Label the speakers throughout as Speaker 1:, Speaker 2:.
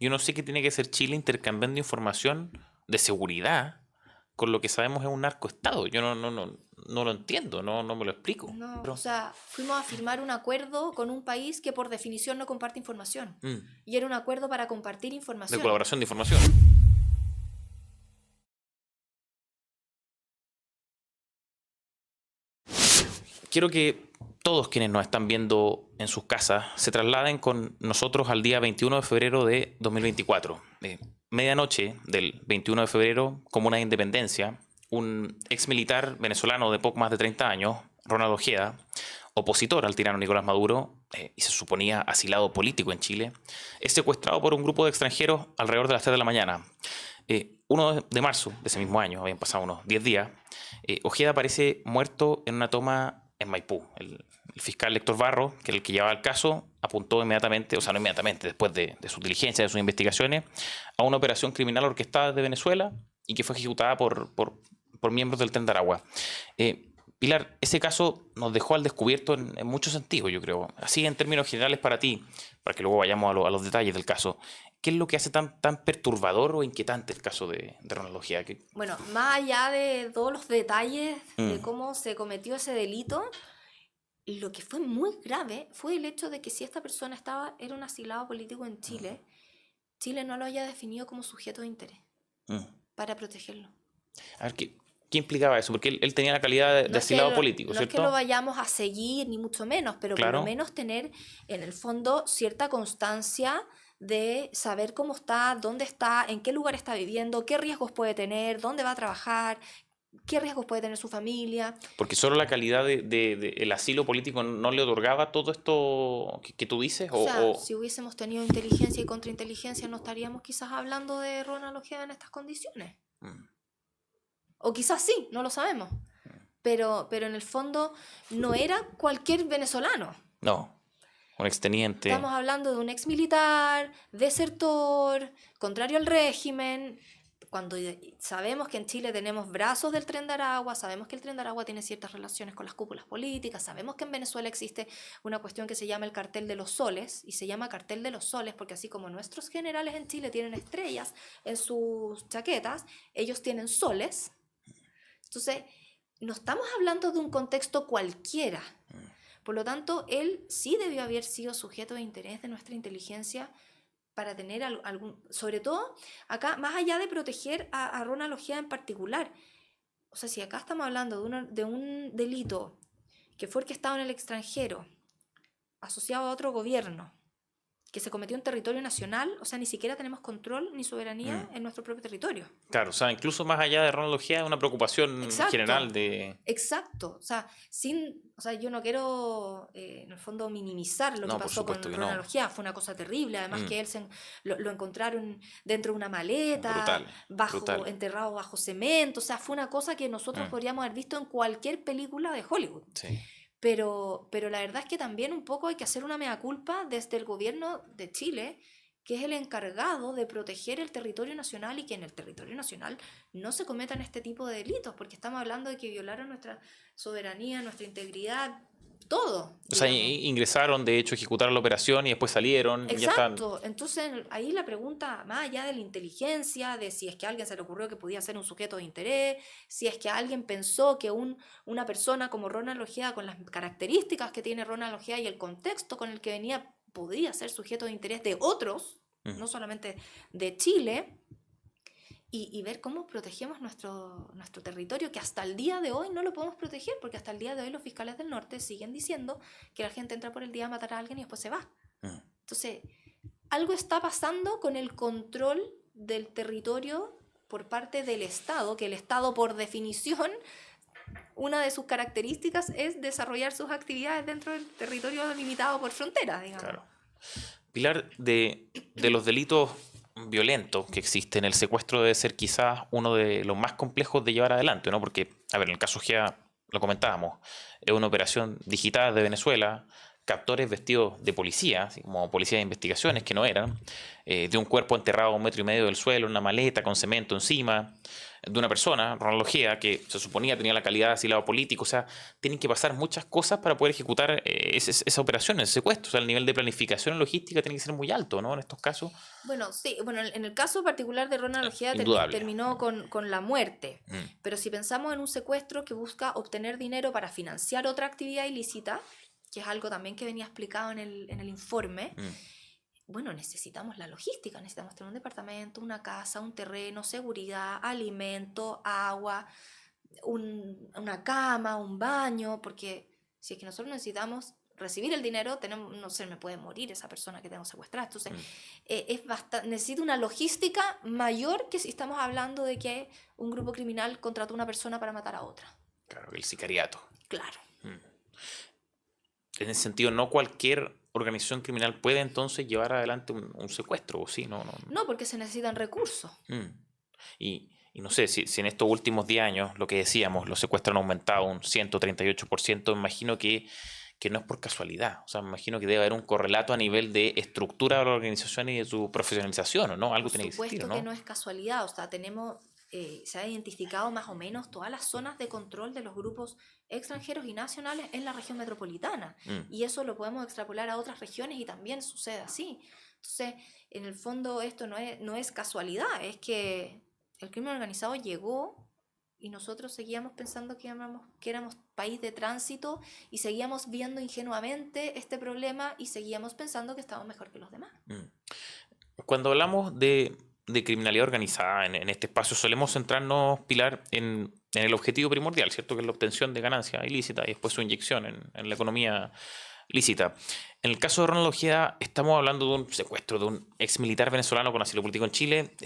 Speaker 1: yo no sé qué tiene que hacer Chile intercambiando información de seguridad con lo que sabemos es un narcoestado. Yo no lo entiendo, no me lo explico.
Speaker 2: No, o sea, fuimos a firmar un acuerdo con un país que por definición no comparte información. Y era un acuerdo para compartir
Speaker 1: De
Speaker 2: información.
Speaker 1: colaboración de información. Quiero que todos quienes nos están viendo en sus casas se trasladen con nosotros al día 21 de febrero de 2024. Medianoche del 21 de febrero, Comuna de Independencia, un ex militar venezolano de poco más de 30 años, Ronald Ojeda, opositor al tirano Nicolás Maduro y se suponía asilado político en Chile, es secuestrado por un grupo de extranjeros alrededor de las 3 de la mañana. 1 de marzo de ese mismo año, habían pasado unos 10 días, Ojeda aparece muerto en una toma en Maipú. El fiscal Héctor Barro, que era el que llevaba el caso, apuntó inmediatamente, o sea, no inmediatamente, después de sus diligencias, de sus investigaciones, a una operación criminal orquestada de Venezuela y que fue ejecutada por miembros del Tren de Aragua. Pilar, ese caso nos dejó al descubierto en muchos sentidos, yo creo. Así en términos generales para ti, para que luego vayamos a los detalles del caso. ¿Qué es lo que hace tan perturbador o inquietante el caso de Ronald Ojeda?
Speaker 2: Bueno, más allá de todos los detalles de cómo se cometió ese delito, lo que fue muy grave fue el hecho de que si esta persona era un asilado político en Chile, Chile no lo haya definido como sujeto de interés para protegerlo.
Speaker 1: A ver, ¿qué implicaba eso? Porque él tenía la calidad de asilado político,
Speaker 2: No es que lo
Speaker 1: ¿cierto?
Speaker 2: vayamos a seguir, ni mucho menos, pero por lo
Speaker 1: Claro.
Speaker 2: menos tener en el fondo cierta constancia de saber cómo está, dónde está, en qué lugar está viviendo, qué riesgos puede tener, dónde va a trabajar, qué riesgos puede tener su familia.
Speaker 1: Porque solo la calidad el asilo político no le otorgaba todo esto que tú dices.
Speaker 2: O sea, si hubiésemos tenido inteligencia y contrainteligencia, no estaríamos quizás hablando de Ronald Ojeda en estas condiciones. O quizás sí, no lo sabemos. Pero en el fondo no era cualquier venezolano.
Speaker 1: No, un exteniente.
Speaker 2: Estamos hablando de un ex militar, desertor, contrario al régimen. Cuando sabemos que en Chile tenemos brazos del Tren de Aragua, sabemos que el Tren de Aragua tiene ciertas relaciones con las cúpulas políticas, sabemos que en Venezuela existe una cuestión que se llama el cartel de los soles, y se llama cartel de los soles porque así como nuestros generales en Chile tienen estrellas en sus chaquetas, ellos tienen soles. Entonces, no estamos hablando de un contexto cualquiera. Por lo tanto, él sí debió haber sido sujeto de interés de nuestra inteligencia para tener algún... Sobre todo, acá, más allá de proteger a Ronald Ojeda en particular, o sea, si acá estamos hablando de un delito que fue orquestado en el extranjero, asociado a otro gobierno, que se cometió en territorio nacional, o sea, ni siquiera tenemos control ni soberanía en nuestro propio territorio.
Speaker 1: Claro, o sea, incluso más allá de Ronald Ojeda, una preocupación general de...
Speaker 2: Exacto, o sea, yo no quiero en el fondo minimizar lo que
Speaker 1: No, por
Speaker 2: pasó con
Speaker 1: supuesto que
Speaker 2: Ronald
Speaker 1: no.
Speaker 2: Ojeda, fue una cosa terrible, además que él lo encontraron dentro de una maleta,
Speaker 1: Brutal.
Speaker 2: enterrado bajo cemento, o sea, fue una cosa que nosotros podríamos haber visto en cualquier película de Hollywood.
Speaker 1: Sí.
Speaker 2: Pero la verdad es que también un poco hay que hacer una mea culpa desde el gobierno de Chile, que es el encargado de proteger el territorio nacional y que en el territorio nacional no se cometan este tipo de delitos, porque estamos hablando de que violaron nuestra soberanía, nuestra integridad, todo.
Speaker 1: O sea,
Speaker 2: Digamos.
Speaker 1: ingresaron, de hecho, ejecutaron la operación y después salieron. Y ya están.
Speaker 2: Exacto, entonces ahí la pregunta, más allá de la inteligencia, de si es que a alguien se le ocurrió que podía ser un sujeto de interés, si es que alguien pensó que una persona como Ronald Ojeda, con las características que tiene Ronald Ojeda y el contexto con el que venía, podría ser sujeto de interés de otros, no solamente de Chile, y ver cómo protegemos nuestro territorio, que hasta el día de hoy no lo podemos proteger, porque hasta el día de hoy los fiscales del norte siguen diciendo que la gente entra por el día a matar a alguien y después se va. Entonces, algo está pasando con el control del territorio por parte del Estado, que el Estado, por definición, una de sus características es desarrollar sus actividades dentro del territorio limitado por fronteras, digamos.
Speaker 1: Claro. Pilar, de los delitos violentos que existen, el secuestro debe ser quizás uno de los más complejos de llevar adelante, ¿no? Porque, a ver, en el caso GEA lo comentábamos, es una operación digital de Venezuela, captores vestidos de policía, así como policía de investigaciones que no eran, de un cuerpo enterrado a 1,5 metros del suelo, una maleta con cemento encima, de una persona, Ronald Ojeda, que se suponía tenía la calidad de asilado político. O sea, tienen que pasar muchas cosas para poder ejecutar esa operación, ese secuestro. O sea, el nivel de planificación y logística tiene que ser muy alto, ¿no? En estos casos,
Speaker 2: Bueno, sí, bueno, en el caso particular de Ronald Ojeda
Speaker 1: indudable.
Speaker 2: terminó con la muerte,
Speaker 1: Mm,
Speaker 2: pero si pensamos en un secuestro que busca obtener dinero para financiar otra actividad ilícita, que es algo también que venía explicado en el informe,
Speaker 1: mm,
Speaker 2: bueno, necesitamos la logística, necesitamos tener un departamento, una casa, un terreno, seguridad, alimento, agua, una cama, un baño, porque si es que nosotros necesitamos recibir el dinero, tenemos, no sé, me puede morir esa persona que tengo secuestrada. Entonces,
Speaker 1: mm.
Speaker 2: necesita una logística mayor que si estamos hablando de que un grupo criminal contrató a una persona para matar a otra.
Speaker 1: Claro, el sicariato.
Speaker 2: Claro.
Speaker 1: Mm. En ese sentido, no cualquier organización criminal puede entonces llevar adelante un secuestro, ¿o sí? No, no.
Speaker 2: No, porque se necesitan recursos.
Speaker 1: Mm. Y no sé, si en estos últimos 10 años, lo que decíamos, los secuestros han aumentado un 138%, me imagino que no es por casualidad. O sea, me imagino que debe haber un correlato a nivel de estructura de la organización y de su profesionalización, ¿o no? Algo
Speaker 2: Por
Speaker 1: tiene que existir,
Speaker 2: supuesto que
Speaker 1: ¿no?
Speaker 2: no es casualidad, o sea, se ha identificado más o menos todas las zonas de control de los grupos extranjeros y nacionales en la región metropolitana.
Speaker 1: Mm,
Speaker 2: Y eso lo podemos extrapolar a otras regiones y también sucede así. Entonces, en el fondo esto no es casualidad, es que el crimen organizado llegó y nosotros seguíamos pensando que éramos país de tránsito y seguíamos viendo ingenuamente este problema y seguíamos pensando que estábamos mejor que los demás.
Speaker 1: mm. Cuando hablamos de criminalidad organizada en este espacio, solemos centrarnos, Pilar, en el objetivo primordial, ¿cierto? Que es la obtención de ganancia ilícita y después su inyección en la economía lícita. En el caso de Ronald Ojeda, estamos hablando de un secuestro de un ex militar venezolano con asilo político en Chile.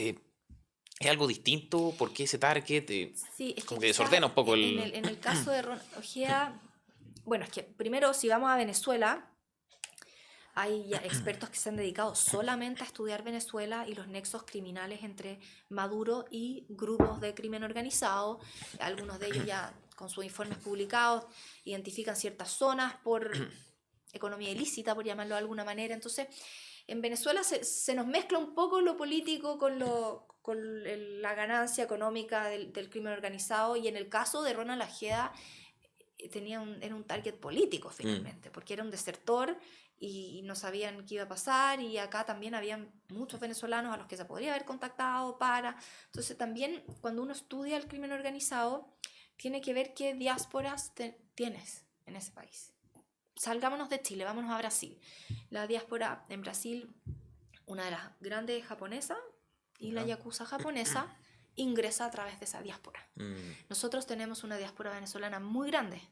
Speaker 1: ¿Es algo distinto? ¿Por qué ese target?
Speaker 2: Sí, es que
Speaker 1: Como que
Speaker 2: quizás
Speaker 1: desordena un poco el...
Speaker 2: en el caso de Ron Ojeda, bueno, es que primero si vamos a Venezuela, hay ya expertos que se han dedicado solamente a estudiar Venezuela y los nexos criminales entre Maduro y grupos de crimen organizado. Algunos de ellos ya con sus informes publicados identifican ciertas zonas por economía ilícita, por llamarlo de alguna manera. Entonces, en Venezuela se nos mezcla un poco lo político con la ganancia económica del crimen organizado, y en el caso de Ronald Ojeda era un target político finalmente, porque era un desertor y no sabían qué iba a pasar, y acá también había muchos venezolanos a los que se podría haber contactado para... Entonces también cuando uno estudia el crimen organizado, tiene que ver qué diásporas tienes en ese país. Salgámonos de Chile, vámonos a Brasil. La diáspora en Brasil, una de las grandes japonesas y la yakuza japonesa ingresa a través de esa diáspora. Nosotros tenemos una diáspora venezolana muy grande.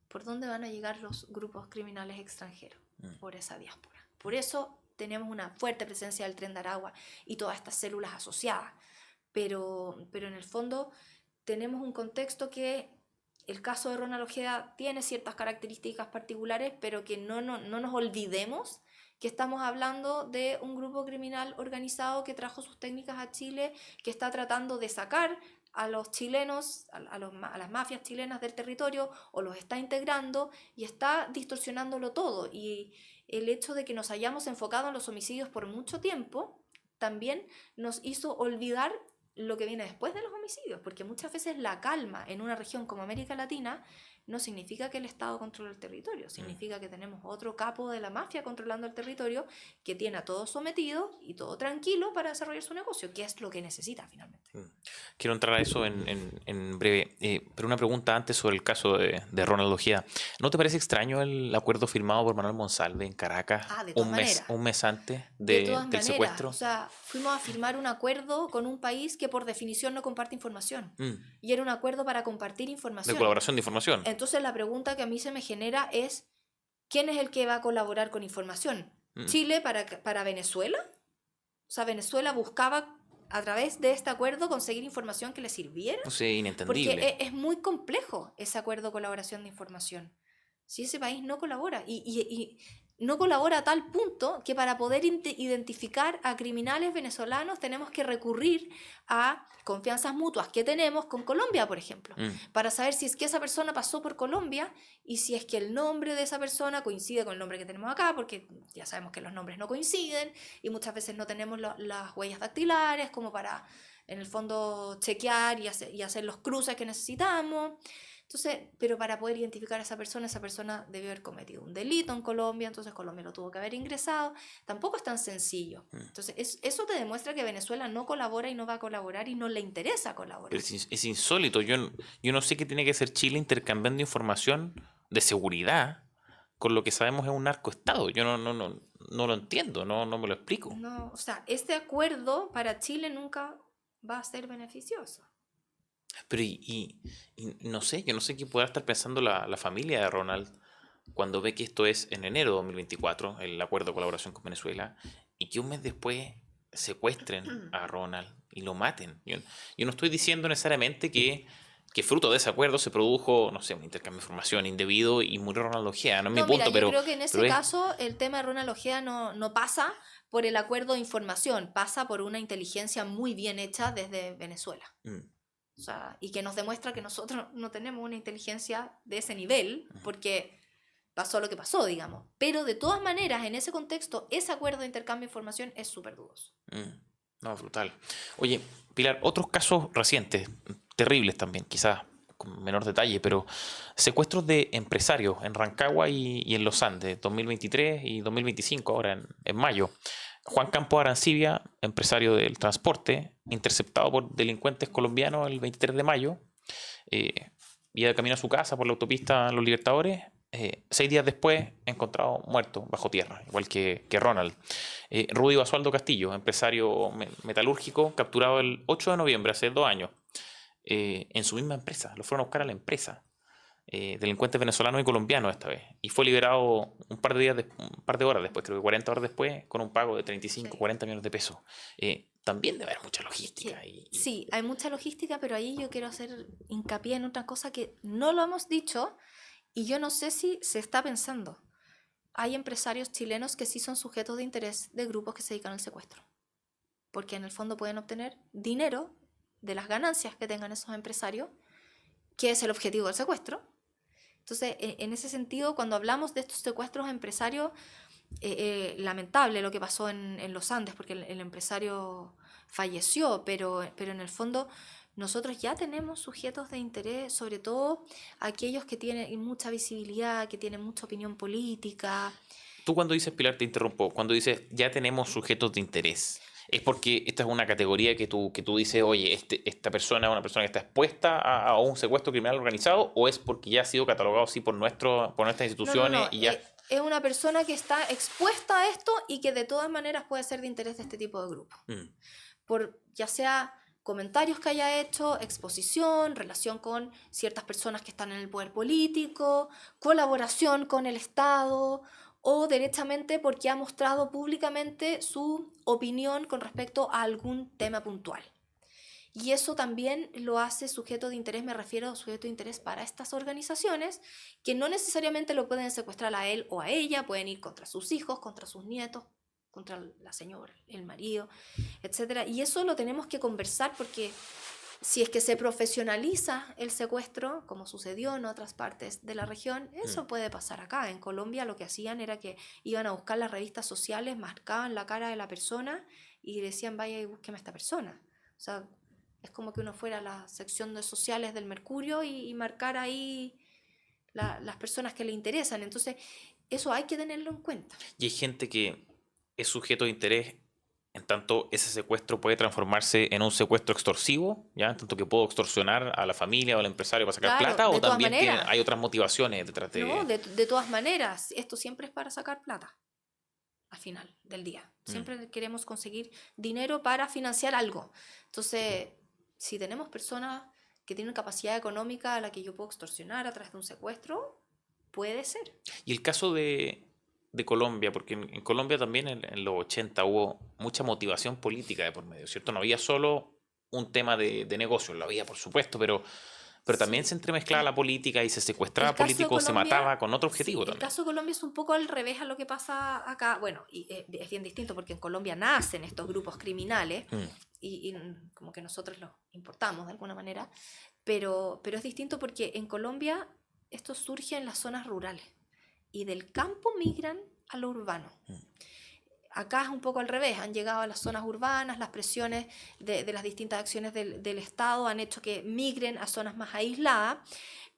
Speaker 2: ¿Por dónde van a llegar los grupos criminales extranjeros? Por esa diáspora. Por eso tenemos una fuerte presencia del Tren de Aragua y todas estas células asociadas. Pero en el fondo tenemos un contexto que el caso de Ronald Ojeda tiene ciertas características particulares, pero que no nos olvidemos que estamos hablando de un grupo criminal organizado que trajo sus técnicas a Chile, que está tratando de sacar a los chilenos, a las mafias chilenas del territorio, o los está integrando y está distorsionándolo todo. Y el hecho de que nos hayamos enfocado en los homicidios por mucho tiempo también nos hizo olvidar lo que viene después de los homicidios, porque muchas veces la calma en una región como América Latina no significa que el Estado controle el territorio, significa que tenemos otro capo de la mafia controlando el territorio, que tiene a todos sometidos y todo tranquilo para desarrollar su negocio, que es lo que necesita finalmente.
Speaker 1: Quiero entrar a eso en breve, pero una pregunta antes sobre el caso de Ronald Ojeda. ¿No te parece extraño el acuerdo firmado por Manuel Monsalve en Caracas
Speaker 2: De todas maneras.
Speaker 1: un mes antes
Speaker 2: De todas
Speaker 1: del
Speaker 2: maneras,
Speaker 1: secuestro?
Speaker 2: o sea, fuimos a firmar un acuerdo con un país que por definición no comparte información. Y era un acuerdo para compartir
Speaker 1: De
Speaker 2: información.
Speaker 1: colaboración de información.
Speaker 2: Entonces la pregunta que a mí se me genera es, ¿quién es el que va a colaborar con información? ¿Chile para Venezuela? O sea, Venezuela buscaba a través de este acuerdo conseguir información que le sirviera.
Speaker 1: No sé, inentendible.
Speaker 2: Porque es muy complejo ese acuerdo de colaboración de información. Si ese país no colabora y no colabora a tal punto que para poder identificar a criminales venezolanos tenemos que recurrir a confianzas mutuas que tenemos con Colombia, por ejemplo, para saber si es que esa persona pasó por Colombia y si es que el nombre de esa persona coincide con el nombre que tenemos acá, porque ya sabemos que los nombres no coinciden y muchas veces no tenemos las huellas dactilares como para en el fondo chequear y hacer los cruces que necesitamos. Entonces, pero para poder identificar a esa persona debió haber cometido un delito en Colombia, entonces Colombia lo tuvo que haber ingresado. Tampoco es tan sencillo. Entonces, eso te demuestra que Venezuela no colabora y no va a colaborar y no le interesa colaborar.
Speaker 1: Pero es insólito. Yo no sé qué tiene que hacer Chile intercambiando información de seguridad con lo que sabemos es un narcoestado. Yo no lo entiendo, no me lo explico.
Speaker 2: No, o sea, este acuerdo para Chile nunca va a ser beneficioso.
Speaker 1: Pero y no sé, yo no sé qué pueda estar pensando la familia de Ronald cuando ve que esto es en enero de 2024, el acuerdo de colaboración con Venezuela, y que un mes después secuestren a Ronald y lo maten. Yo no estoy diciendo necesariamente que fruto de ese acuerdo se produjo, no sé, un intercambio de información indebido y murió Ronald Ojeda, no es mi
Speaker 2: No, mira,
Speaker 1: punto,
Speaker 2: yo
Speaker 1: pero,
Speaker 2: creo que en
Speaker 1: pero
Speaker 2: ese
Speaker 1: es...
Speaker 2: caso el tema de Ronald Ojeda no pasa por el acuerdo de información, pasa por una inteligencia muy bien hecha desde Venezuela.
Speaker 1: Mm,
Speaker 2: O sea, y que nos demuestra que nosotros no tenemos una inteligencia de ese nivel, porque pasó lo que pasó, digamos. Pero de todas maneras, en ese contexto, ese acuerdo de intercambio de información es súper dudoso.
Speaker 1: no, brutal. Oye, Pilar, otros casos recientes, terribles también, quizás con menor detalle, pero secuestros de empresarios en Rancagua y en Los Andes, 2023 y 2025, ahora en mayo. Juan Campos Arancibia, empresario del transporte, interceptado por delincuentes colombianos el 23 de mayo, eh, iba de camino a su casa por la autopista Los Libertadores. 6 días después, encontrado muerto bajo tierra, igual que Ronald. Rudy Basualdo Castillo, empresario metalúrgico, capturado el 8 de noviembre, hace 2 años, en su misma empresa. Lo fueron a buscar a la empresa. Delincuentes venezolanos y colombianos esta vez. Y fue liberado un par de horas después, creo que 40 horas después, con un pago de 35,
Speaker 2: Sí.
Speaker 1: 40 millones de pesos. También debe haber mucha
Speaker 2: Es
Speaker 1: logística.
Speaker 2: que sí, hay mucha logística, pero ahí yo quiero hacer hincapié en otra cosa que no lo hemos dicho y yo no sé si se está pensando. Hay empresarios chilenos que sí son sujetos de interés de grupos que se dedican al secuestro, porque en el fondo pueden obtener dinero de las ganancias que tengan esos empresarios, que es el objetivo del secuestro. Entonces, en ese sentido, cuando hablamos de estos secuestros empresarios, lamentable lo que pasó en los Andes, porque el empresario falleció, pero en el fondo nosotros ya tenemos sujetos de interés, sobre todo aquellos que tienen mucha visibilidad, que tienen mucha opinión política.
Speaker 1: Tú cuando dices, Pilar, te interrumpo, cuando dices ya tenemos sujetos de interés, ¿es porque esta es una categoría que tú dices, oye, esta persona es una persona que está expuesta a un secuestro criminal organizado, o es porque ya ha sido catalogado así por nuestras instituciones
Speaker 2: No,
Speaker 1: y ya...
Speaker 2: es una persona que está expuesta a esto y que de todas maneras puede ser de interés de este tipo de grupos.
Speaker 1: Mm,
Speaker 2: Por ya sea comentarios que haya hecho, exposición, relación con ciertas personas que están en el poder político, colaboración con el Estado o derechamente porque ha mostrado públicamente su opinión con respecto a algún tema puntual. Y eso también lo hace sujeto de interés, me refiero a sujeto de interés para estas organizaciones, que no necesariamente lo pueden secuestrar a él o a ella, pueden ir contra sus hijos, contra sus nietos, contra la señora, el marido, etcétera. Y eso lo tenemos que conversar porque si es que se profesionaliza el secuestro, como sucedió en otras partes de la región, eso puede pasar acá. En Colombia lo que hacían era que iban a buscar las revistas sociales, marcaban la cara de la persona y decían, vaya y búsqueme a esta persona. O sea, es como que uno fuera a la sección de sociales del Mercurio y marcar ahí las personas que le interesan. Entonces, eso hay que tenerlo en cuenta.
Speaker 1: Y hay gente que es sujeto de interés, en tanto ese secuestro puede transformarse en un secuestro extorsivo, ¿ya? En tanto que puedo extorsionar a la familia o al empresario para sacar
Speaker 2: Claro,
Speaker 1: plata, o
Speaker 2: de todas
Speaker 1: también
Speaker 2: maneras.
Speaker 1: hay otras motivaciones detrás
Speaker 2: No,
Speaker 1: de...
Speaker 2: de todas maneras, esto siempre es para sacar plata al final del día.
Speaker 1: Mm.
Speaker 2: Siempre queremos conseguir dinero para financiar algo. Entonces, si tenemos personas que tienen capacidad económica a la que yo puedo extorsionar a través de un secuestro, puede ser.
Speaker 1: Y el caso de Colombia, porque en Colombia también en los 80 hubo mucha motivación política de por medio, ¿cierto? No había solo un tema de negocios, lo había por supuesto, pero también se
Speaker 2: Sí.
Speaker 1: entremezclaba la política y se secuestraba
Speaker 2: El caso de
Speaker 1: políticos, se
Speaker 2: Colombia,
Speaker 1: mataba con otro
Speaker 2: sí,
Speaker 1: objetivo
Speaker 2: el
Speaker 1: también.
Speaker 2: caso de Colombia es un poco al revés a lo que pasa acá. Bueno, y es bien distinto porque en Colombia nacen estos grupos criminales
Speaker 1: Mm,
Speaker 2: y como que nosotros los importamos de alguna manera, pero es distinto porque en Colombia esto surge en las zonas rurales y del campo migran a lo urbano. Acá es un poco al revés, han llegado a las zonas urbanas, las presiones de las distintas acciones del Estado han hecho que migren a zonas más aisladas,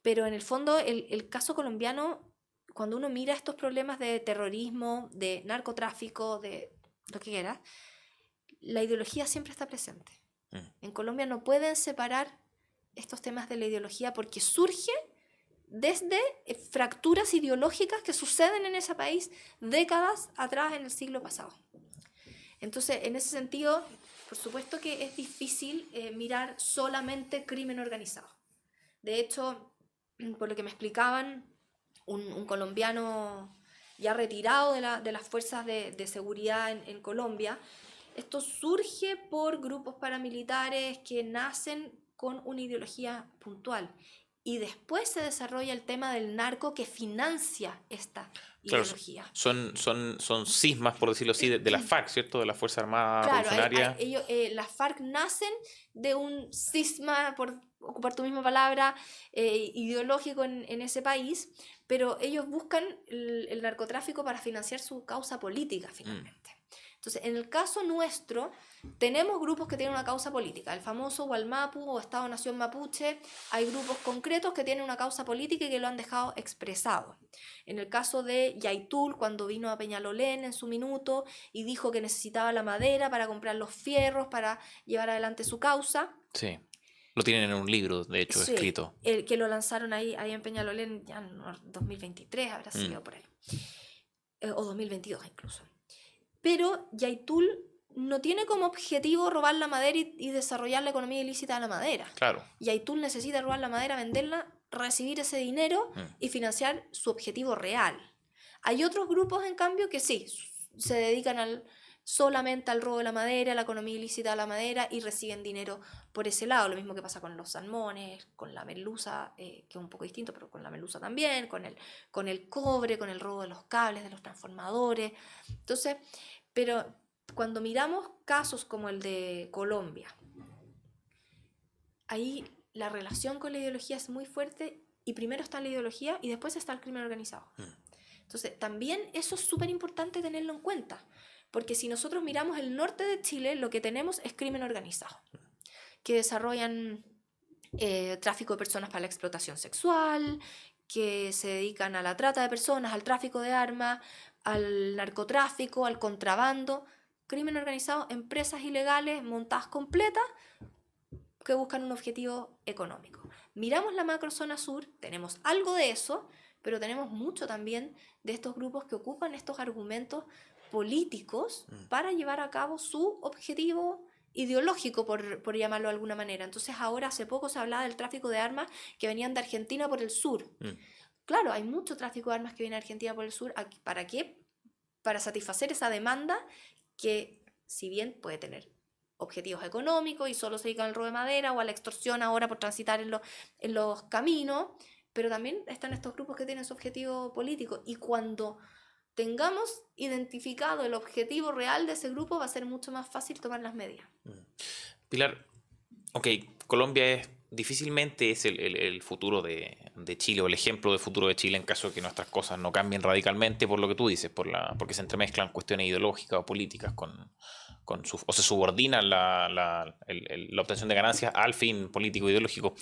Speaker 2: pero en el fondo el caso colombiano, cuando uno mira estos problemas de terrorismo, de narcotráfico, de lo que quieras, la ideología siempre está presente. En Colombia no pueden separar estos temas de la ideología porque surge desde fracturas ideológicas que suceden en ese país décadas atrás en el siglo pasado. Entonces, en ese sentido, por supuesto que es difícil mirar solamente crimen organizado. De hecho, por lo que me explicaban, un colombiano ya retirado de las fuerzas de seguridad en Colombia, esto surge por grupos paramilitares que nacen con una ideología puntual. Y después se desarrolla el tema del narco que financia esta
Speaker 1: Claro,
Speaker 2: ideología.
Speaker 1: son cismas, por decirlo así, de la FARC, ¿cierto? De la Fuerza Armada
Speaker 2: Claro,
Speaker 1: Revolucionaria.
Speaker 2: las FARC nacen de un cisma, por ocupar tu misma palabra, ideológico en ese país, pero ellos buscan el narcotráfico para financiar su causa política finalmente. Entonces, en el caso nuestro, tenemos grupos que tienen una causa política. El famoso Gualmapu o Estado-Nación Mapuche, hay grupos concretos que tienen una causa política y que lo han dejado expresado. En el caso de Yaitul, cuando vino a Peñalolén en su minuto y dijo que necesitaba la madera para comprar los fierros para llevar adelante su causa.
Speaker 1: Sí, lo tienen en un libro, de hecho,
Speaker 2: Sí,
Speaker 1: escrito.
Speaker 2: el que lo lanzaron ahí en Peñalolén ya en 2023 habrá sido por ahí. O 2022 incluso. Pero Yaitul no tiene como objetivo robar la madera y desarrollar la economía ilícita de la madera.
Speaker 1: Claro.
Speaker 2: Yaitul necesita robar la madera, venderla, recibir ese dinero y financiar su objetivo real. Hay otros grupos, en cambio, que sí, se dedican solamente al robo de la madera, a la economía ilícita de la madera y reciben dinero por ese lado. Lo mismo que pasa con los salmones, con la merluza, que es un poco distinto, pero con la merluza también, con el cobre, con el robo de los cables, de los transformadores. Entonces, pero cuando miramos casos como el de Colombia, ahí la relación con la ideología es muy fuerte y primero está la ideología y después está el crimen organizado. Entonces, también eso es súper importante tenerlo en cuenta, porque si nosotros miramos el norte de Chile, lo que tenemos es crimen organizado, que desarrollan tráfico de personas para la explotación sexual, que se dedican a la trata de personas, al tráfico de armas, al narcotráfico, al contrabando, crimen organizado, empresas ilegales montadas completas que buscan un objetivo económico. Miramos la macrozona sur, tenemos algo de eso, pero tenemos mucho también de estos grupos que ocupan estos argumentos políticos para llevar a cabo su objetivo ideológico, por llamarlo de alguna manera. Entonces ahora hace poco se hablaba del tráfico de armas que venían de Argentina por el sur. Claro, hay mucho tráfico de armas que viene de Argentina por el sur. ¿Para qué? Para satisfacer esa demanda que, si bien puede tener objetivos económicos y solo se dedica al robo de madera o a la extorsión ahora por transitar en los caminos, pero también están estos grupos que tienen su objetivo político. Y cuando tengamos identificado el objetivo real de ese grupo, va a ser mucho más fácil tomar las medidas.
Speaker 1: Pilar, ok, Colombia difícilmente es el futuro de Chile o el ejemplo de futuro de Chile en caso de que nuestras cosas no cambien radicalmente por lo que tú dices, porque se entremezclan cuestiones ideológicas o políticas o se subordina la obtención de ganancias al fin político ideológico.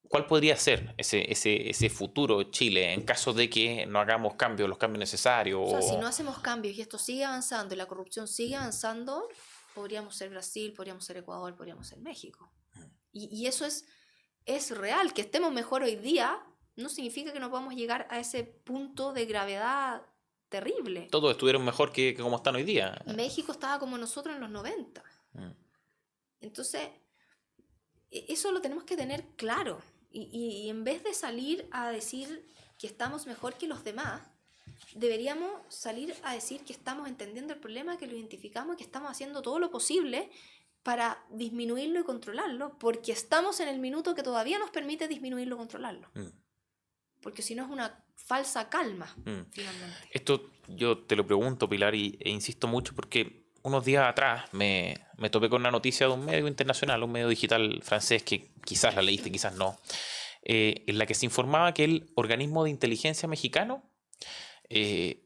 Speaker 1: ¿Cuál podría ser ese futuro Chile en caso de que no hagamos los cambios necesarios?
Speaker 2: O sea, si no hacemos cambios y esto sigue avanzando y la corrupción sigue avanzando, podríamos ser Brasil, podríamos ser Ecuador, podríamos ser México. Y eso es real. Que estemos mejor hoy día no significa que no podamos llegar a ese punto de gravedad terrible.
Speaker 1: Todos estuvieron mejor que como están hoy día.
Speaker 2: México estaba como nosotros en los 90. Entonces, eso lo tenemos que tener claro. Y en vez de salir a decir que estamos mejor que los demás, deberíamos salir a decir que estamos entendiendo el problema, que lo identificamos y que estamos haciendo todo lo posible para disminuirlo y controlarlo, porque estamos en el minuto que todavía nos permite disminuirlo y controlarlo. Porque si no es una falsa calma, finalmente.
Speaker 1: Esto yo te lo pregunto, Pilar, e insisto mucho porque unos días atrás me topé con una noticia de un medio internacional, un medio digital francés, que quizás la leíste, quizás no, en la que se informaba que el organismo de inteligencia mexicano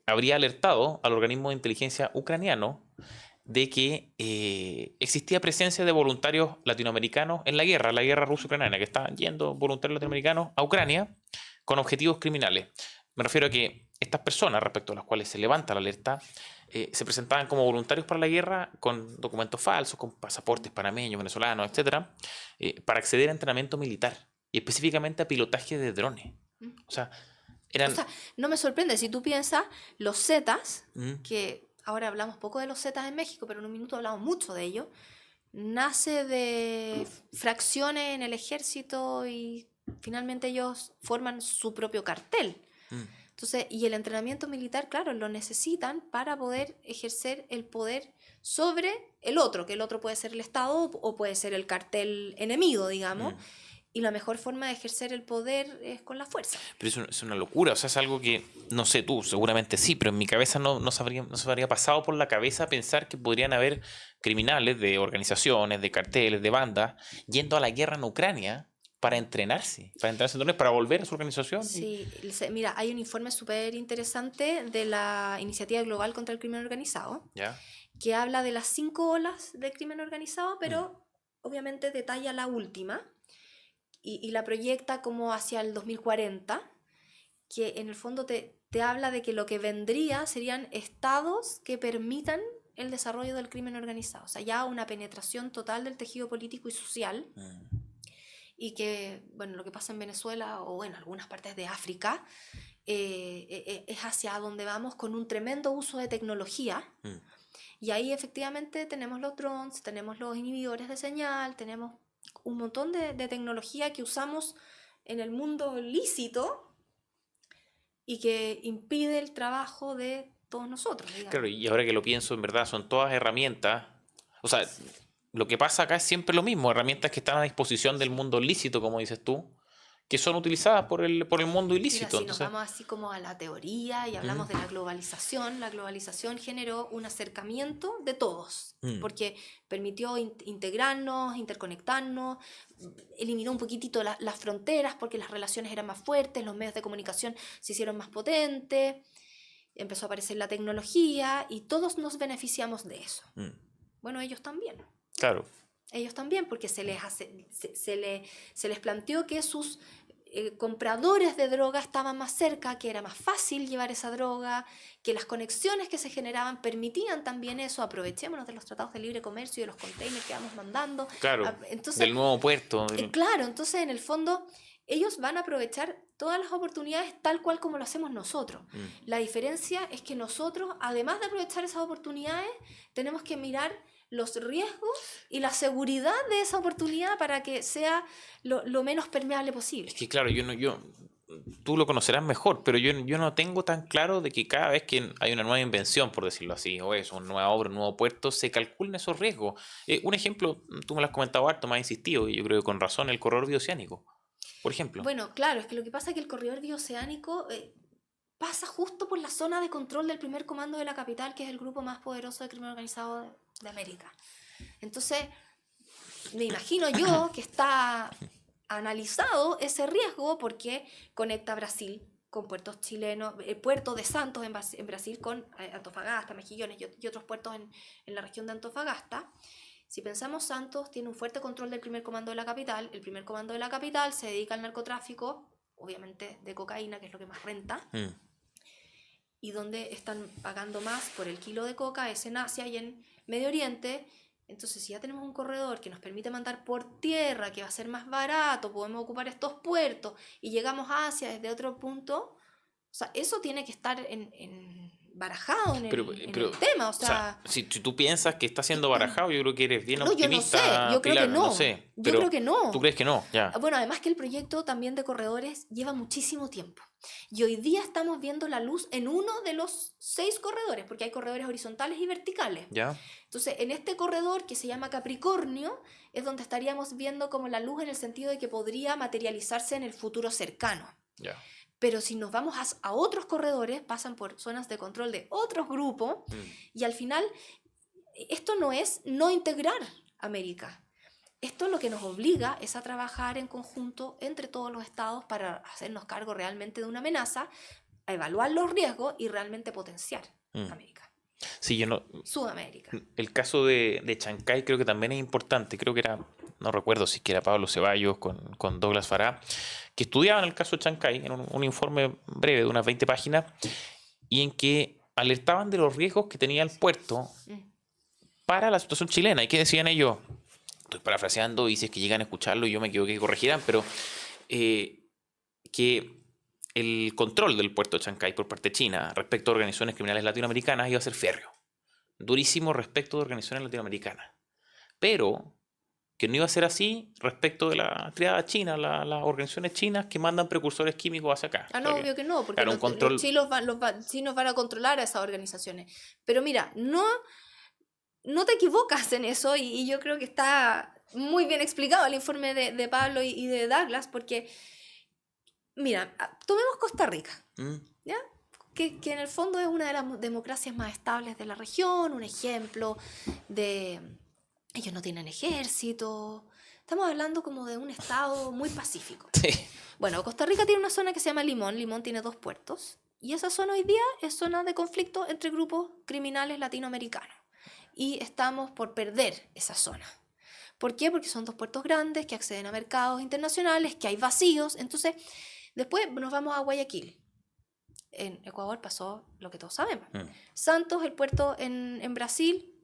Speaker 1: habría alertado al organismo de inteligencia ucraniano de que existía presencia de voluntarios latinoamericanos en la guerra ruso-ucraniana, que estaban yendo voluntarios latinoamericanos a Ucrania con objetivos criminales. Me refiero a que estas personas, respecto a las cuales se levanta la alerta, se presentaban como voluntarios para la guerra con documentos falsos, con pasaportes panameños, venezolanos, etcétera, para acceder a entrenamiento militar y específicamente a pilotaje de drones.
Speaker 2: Mm.
Speaker 1: O sea,
Speaker 2: O
Speaker 1: eran...
Speaker 2: sea, no me sorprende si tú piensas los Zetas,
Speaker 1: Mm,
Speaker 2: que ahora hablamos poco de los Zetas en México, pero en un minuto hablamos mucho de ellos, nace de fracciones en el ejército y finalmente ellos forman su propio cartel.
Speaker 1: mm.
Speaker 2: Entonces, y el entrenamiento militar, claro, lo necesitan para poder ejercer el poder sobre el otro, que el otro puede ser el Estado o puede ser el cartel enemigo, digamos. Y la mejor forma de ejercer el poder es con la fuerza.
Speaker 1: Pero es una locura, o sea, es algo que, no sé tú, seguramente sí, pero en mi cabeza no se habría pasado por la cabeza pensar que podrían haber criminales de organizaciones, de carteles, de bandas, yendo a la guerra en Ucrania para entrenarse entonces para volver a su organización.
Speaker 2: Sí, mira, hay un informe súper interesante de la Iniciativa Global contra el Crimen Organizado,
Speaker 1: ¿Ya?
Speaker 2: que habla de las 5 olas del crimen organizado, pero obviamente detalla la última y la proyecta como hacia el 2040, que en el fondo te habla de que lo que vendría serían estados que permitan el desarrollo del crimen organizado, o sea, ya una penetración total del tejido político y social, y que, bueno, lo que pasa en Venezuela o en algunas partes de África es hacia donde vamos con un tremendo uso de tecnología. Y ahí efectivamente tenemos los drones, tenemos los inhibidores de señal, tenemos un montón de tecnología que usamos en el mundo lícito y que impide el trabajo de todos nosotros, digamos.
Speaker 1: Claro, y ahora que lo pienso, en verdad, son todas herramientas. O sea, lo que pasa acá es siempre lo mismo, herramientas que están a disposición del mundo lícito, como dices tú, que son utilizadas por el mundo
Speaker 2: Mira,
Speaker 1: ilícito.
Speaker 2: si nos
Speaker 1: Entonces,
Speaker 2: vamos así como a la teoría y hablamos de la globalización generó un acercamiento de todos, porque permitió integrarnos, interconectarnos, eliminó un poquitito las fronteras porque las relaciones eran más fuertes, los medios de comunicación se hicieron más potentes, empezó a aparecer la tecnología y todos nos beneficiamos de eso. Bueno, ellos también.
Speaker 1: claro.
Speaker 2: Ellos también, porque se les planteó que sus compradores de droga estaban más cerca, que era más fácil llevar esa droga, que las conexiones que se generaban permitían también eso. Aprovechémonos de los tratados de libre comercio y de los containers que vamos mandando.
Speaker 1: Claro,
Speaker 2: Entonces,
Speaker 1: del nuevo puerto.
Speaker 2: claro, entonces en el fondo ellos van a aprovechar todas las oportunidades tal cual como lo hacemos nosotros. La diferencia es que nosotros, además de aprovechar esas oportunidades, tenemos que mirar los riesgos y la seguridad de esa oportunidad para que sea lo menos permeable posible.
Speaker 1: Es que claro, tú lo conocerás mejor, pero yo no tengo tan claro de que cada vez que hay una nueva invención, por decirlo así, o es una nueva obra, un nuevo puerto, se calculen esos riesgos. Un ejemplo, tú me lo has comentado harto, me has insistido, y yo creo que con razón, el corredor bioceánico, por ejemplo.
Speaker 2: Bueno, claro, es que lo que pasa es que el corredor bioceánico pasa justo por la zona de control del primer comando de la capital, que es el grupo más poderoso de crimen organizado de América. Entonces, me imagino yo que está analizado ese riesgo porque conecta Brasil con puertos chilenos, el puerto de Santos en Brasil con Antofagasta, Mejillones y otros puertos en la región de Antofagasta. Si pensamos, Santos tiene un fuerte control del primer comando de la capital. El primer comando de la capital se dedica al narcotráfico, obviamente de cocaína, que es lo que más renta. Y donde están pagando más por el kilo de coca es en Asia y en Medio Oriente. Entonces, si ya tenemos un corredor que nos permite mandar por tierra, que va a ser más barato, podemos ocupar estos puertos y llegamos a Asia desde otro punto, o sea, eso tiene que estar barajado en el tema. O sea,
Speaker 1: si tú piensas que está siendo barajado, yo creo que eres bien
Speaker 2: no, yo no sé,
Speaker 1: optimista,
Speaker 2: yo creo
Speaker 1: Pilar,
Speaker 2: que no.
Speaker 1: no sé.
Speaker 2: Yo
Speaker 1: Pero
Speaker 2: creo que no.
Speaker 1: ¿tú crees que no? Ya.
Speaker 2: Bueno, además que el proyecto también de corredores lleva muchísimo tiempo. Y hoy día estamos viendo la luz en uno de los 6 corredores, porque hay corredores horizontales y verticales.
Speaker 1: ¿Ya?
Speaker 2: Entonces, en este corredor que se llama Capricornio, es donde estaríamos viendo como la luz en el sentido de que podría materializarse en el futuro cercano.
Speaker 1: Ya.
Speaker 2: Pero si nos vamos a otros corredores, pasan por zonas de control de otros grupos, y al final, esto no es no integrar América. Esto lo que nos obliga es a trabajar en conjunto entre todos los estados para hacernos cargo realmente de una amenaza, a evaluar los riesgos y realmente potenciar América,
Speaker 1: Sí,
Speaker 2: Sudamérica.
Speaker 1: el caso de Chancay creo que también es importante. Creo que era, no recuerdo si que era Pablo Ceballos con Douglas Farah, que estudiaban el caso de Chancay en un informe breve de unas 20 páginas y en que alertaban de los riesgos que tenía el puerto para la situación chilena. ¿Y qué decían ellos? Estoy parafraseando y si es que llegan a escucharlo y yo me equivoqué que corregirán, pero que el control del puerto de Chancay por parte de China respecto a organizaciones criminales latinoamericanas iba a ser férreo, durísimo respecto de organizaciones latinoamericanas, pero que no iba a ser así respecto de la triada china, las organizaciones chinas que mandan precursores químicos hacia acá.
Speaker 2: No, obvio que no, porque
Speaker 1: claro,
Speaker 2: los chinos van a controlar a esas organizaciones. Pero mira, no te equivocas en eso y yo creo que está muy bien explicado el informe de Pablo y de Douglas, porque, mira, tomemos Costa Rica, ¿ya? Que en el fondo es una de las democracias más estables de la región, un ejemplo de... Ellos no tienen ejército, estamos hablando como de un estado muy pacífico.
Speaker 1: Sí.
Speaker 2: Bueno, Costa Rica tiene una zona que se llama Limón, Limón tiene 2 puertos, y esa zona hoy día es zona de conflicto entre grupos criminales latinoamericanos. Y estamos por perder esa zona. ¿Por qué? Porque son 2 puertos grandes que acceden a mercados internacionales, que hay vacíos. Entonces, después nos vamos a Guayaquil. En Ecuador pasó lo que todos sabemos. Santos, el puerto en Brasil,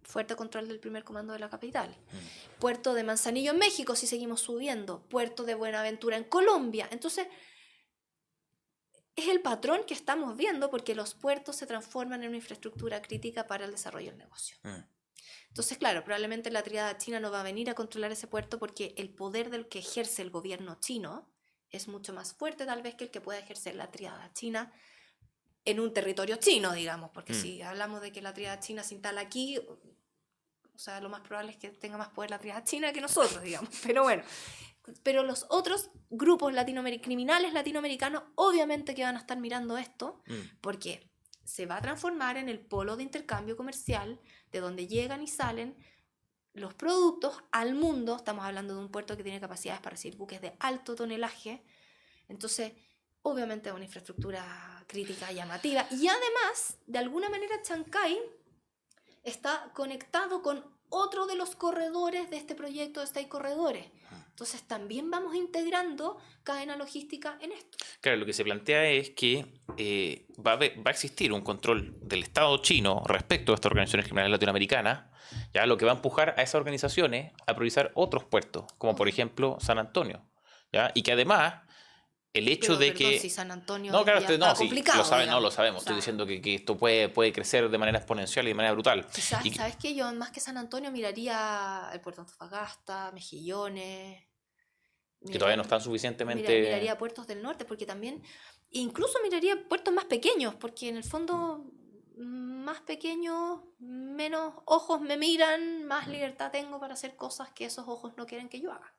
Speaker 2: fuerte control del primer comando de la capital. Puerto de Manzanillo en México, si seguimos subiendo. Puerto de Buenaventura en Colombia. Entonces, es el patrón que estamos viendo porque los puertos se transforman en una infraestructura crítica para el desarrollo del negocio. Entonces, claro, probablemente la triada china no va a venir a controlar ese puerto porque el poder del que ejerce el gobierno chino es mucho más fuerte tal vez que el que pueda ejercer la triada china en un territorio chino, digamos, porque si hablamos de que la triada china se instala aquí, o sea, lo más probable es que tenga más poder la triada china que nosotros, digamos, pero bueno. Pero los otros grupos criminales latinoamericanos obviamente que van a estar mirando esto porque se va a transformar en el polo de intercambio comercial de donde llegan y salen los productos al mundo. Estamos hablando de un puerto que tiene capacidades para recibir buques de alto tonelaje. Entonces, obviamente es una infraestructura crítica llamativa. Y además, de alguna manera, Chancay está conectado con otro de los corredores de este proyecto de 6 corredores. Entonces también vamos integrando cadena logística en esto.
Speaker 1: Claro, lo que se plantea es que va a existir un control del Estado chino respecto a estas organizaciones criminales latinoamericanas, ya lo que va a empujar a esas organizaciones a priorizar otros puertos, como por ejemplo San Antonio, ¿ya? Y que además el hecho de que...
Speaker 2: si San Antonio
Speaker 1: no, claro,
Speaker 2: ya está complicado.
Speaker 1: lo saben, no, lo
Speaker 2: digamos.
Speaker 1: sabemos. Estoy diciendo que esto puede crecer de manera exponencial y de manera brutal.
Speaker 2: Quizás, ¿sabes qué? Yo más que San Antonio miraría el puerto de Antofagasta, Mejillones.
Speaker 1: Que todavía no están suficientemente...
Speaker 2: Miraría puertos del norte, porque también... Incluso miraría puertos más pequeños, porque en el fondo más pequeños, menos ojos me miran, más libertad tengo para hacer cosas que esos ojos no quieren que yo haga.